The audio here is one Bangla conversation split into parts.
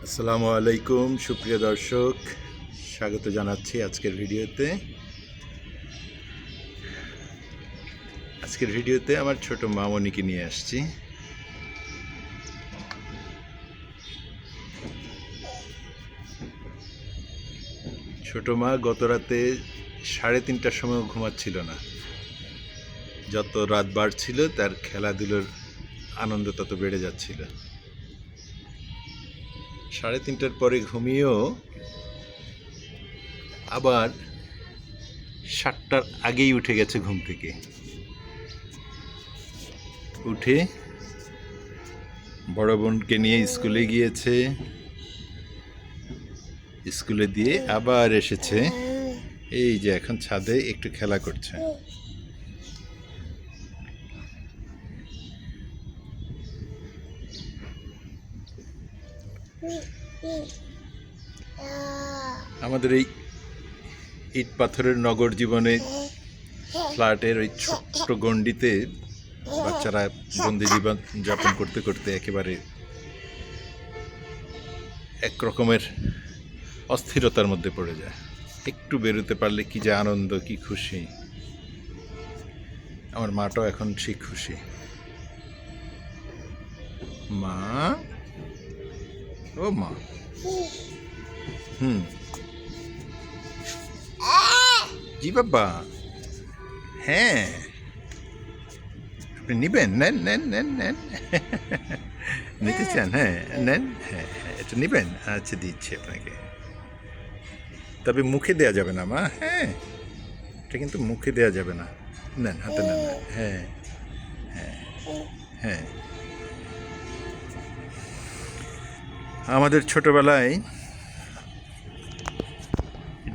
আসসালামু আলাইকুম সুপ্রিয় দর্শক, স্বাগত জানাচ্ছি আজকের ভিডিওতে আমার ছোট মামনিকে নিয়ে আসছি। ছোট মা গত রাতে 3:30টার সময় ঘুমাচ্ছিল না। যত রাত বাড়ছিল তার খেলাধুলোর আনন্দ তত বেড়ে যাচ্ছিল। 3:30টার পরে ঘুমিয়েও আবার 7টার আগেই উঠে গেছে ঘুম থেকে। উঠে বড় বোনকে নিয়ে স্কুলে গিয়েছে, স্কুলে দিয়ে আবার এসেছে। এই যে এখন ছাদে একটু খেলা করছে। আমাদের এই ইট পাথরের নগর জীবনে ফ্ল্যাটের ওই ছোট্ট গণ্ডিতে বাচ্চারা বন্দি জীবন যাপন করতে করতে একেবারে এক রকমের অস্থিরতার মধ্যে পড়ে যায়। একটু বেরোতে পারলে কি যে আনন্দ, কি খুশি। আমার মাটাও এখন ঠিক খুশি। মা, ও মা, জি বাবা, হ্যাঁ আপনি নিবেন, নেন নেন নেন নেন নিতে চান? হ্যাঁ নেন, হ্যাঁ হ্যাঁ এটা নিবেন, আচ্ছা দিচ্ছি আপনাকে। তবে মুখে দেওয়া যাবে না মা, হ্যাঁ এটা কিন্তু মুখে দেওয়া যাবে না। নেন, হাতে নেন, হ্যাঁ হ্যাঁ হ্যাঁ। আমাদের ছোটবেলায়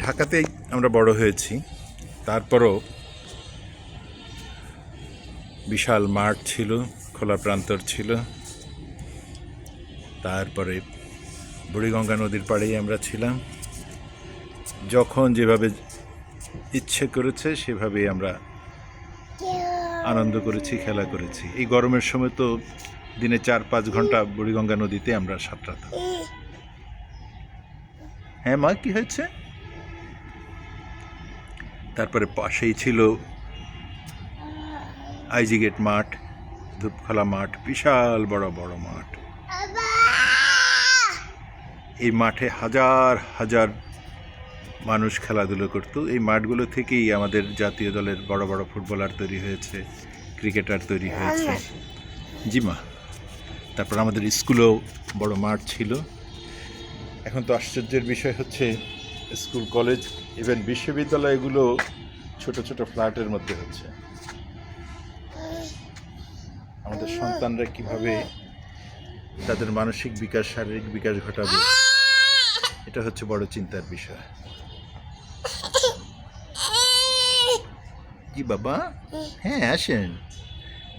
ঢাকাতেই আমরা বড় হয়েছি, তারপরও বিশাল মাঠ ছিল, খোলা প্রান্তর ছিল। তারপরে বুড়িগঙ্গা নদীর পাড়েই আমরা ছিলাম। যখন যেভাবে ইচ্ছে করেছে সেভাবেই আমরা আনন্দ করেছি, খেলা করেছি। এই গরমের সময় তো দিনে 4-5 ঘন্টা বুড়িগঙ্গা নদীতে আমরা সাঁতরাতাম। হ্যাঁ মা, কি হয়েছে? তারপরে পাশেই ছিল আইজি গেট মাঠ, ধূপখোলা মাঠ, বিশাল বড় বড় মাঠ। এই মাঠে হাজার হাজার মানুষ খেলাধুলো করত। এই মাঠগুলো থেকেই আমাদের জাতীয় দলের বড় বড় ফুটবলার তৈরি হয়েছে, ক্রিকেটার তৈরি হয়েছে। জি মা। তারপর আমাদের স্কুলেও বড় মাঠ ছিল। এখন তো আশ্চর্যের বিষয় হচ্ছে স্কুল, কলেজ, ইভেন বিশ্ববিদ্যালয়গুলো ছোট ছোট ফ্ল্যাটের মধ্যে হচ্ছে। আমাদের সন্তানরা কিভাবে তাদের মানসিক বিকাশ, শারীরিক বিকাশ ঘটাবে, এটা হচ্ছে বড় চিন্তার বিষয়। জি বাবা, হ্যাঁ আসেন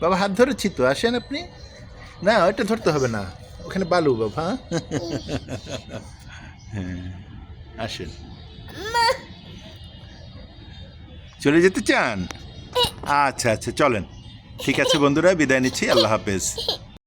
বাবা, হাত ধরেছি তো, আসেন আপনি। না ওইটা ধরতে হবে না, ওখানে বালু বাবা। হ্যাঁ আসেন। চলে যেতে চান? আচ্ছা আচ্ছা চলেন, ঠিক আছে বন্ধুরা, বিদায় নিচ্ছি, আল্লাহ হাফেজ।